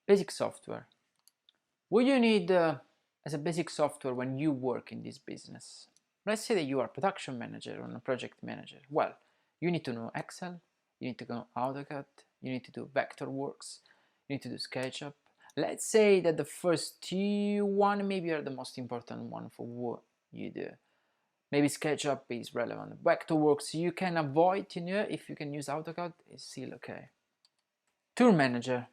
Basic software. What you need as a basic software when you work in this business? Let's say that you are a production manager or a project manager. Well, you need to know Excel, you need to know AutoCAD, you need to do Vectorworks, you need to do SketchUp. Let's say that the first two maybe are the most important one for what you do. Maybe SketchUp is relevant. Vectorworks you can avoid, if you can use AutoCAD, it's still okay. Tool Manager.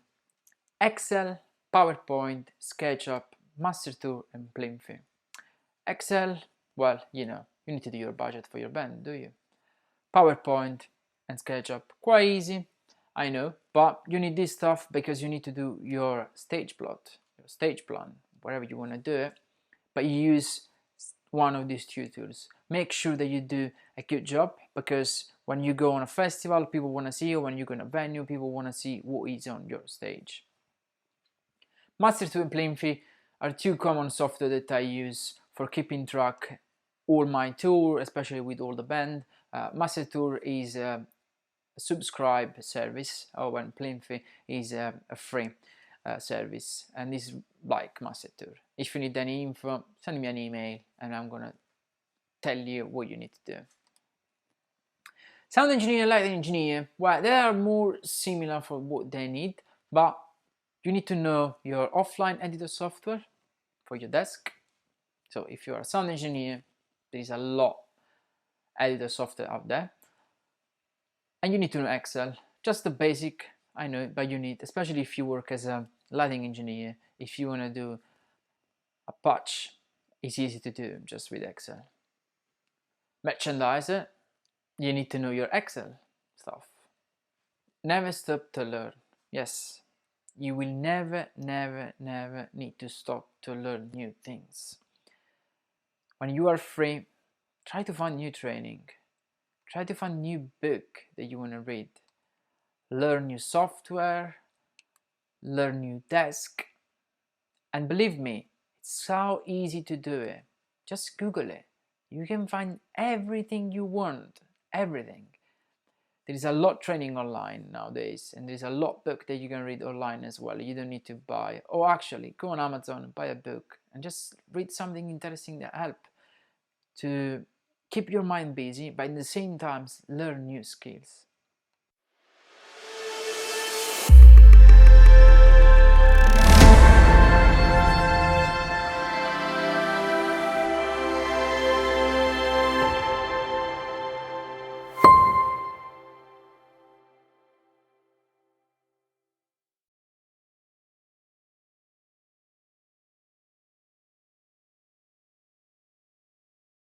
Excel, PowerPoint, SketchUp, Master Tool, and Plinfi. Excel, well, you need to do your budget for your band, do you? PowerPoint and SketchUp, quite easy, I know, but you need this stuff because you need to do your stage plot, your stage plan, whatever you want to do it, but you use one of these two tools. Make sure that you do a good job, because when you go on a festival, people want to see you. When you go on a venue, people want to see what is on your stage. Master Tool and Plinfi are two common software that I use for keeping track all my tour, especially with all the band. Master Tool is a subscribe service, when Plinfi is a free service, and this is like Master Tool. If you need any info, send me an email and I'm gonna tell you what you need to do. Sound engineer and lighting engineer, well, they are more similar for what they need, but you need to know your offline editor software for your desk. So if you are a sound engineer, there is a lot editor software out there. And you need to know Excel, just the basic, I know, but you need, especially if you work as a lighting engineer, if you want to do a patch, it's easy to do just with Excel. Merchandiser, you need to know your Excel stuff. Never stop to learn. Yes, you will never need to stop to learn new things. When you are free, try to find new training. Try to find new book that you want to read. Learn new software, learn new desk. And believe me, it's so easy to do it. Just Google it. You can find everything you want, everything. There is a lot training online nowadays, and there's a lot book that you can read online as well. You don't need to buy, or actually go on Amazon and buy a book and just read something interesting that help to keep your mind busy, but at the same time learn new skills.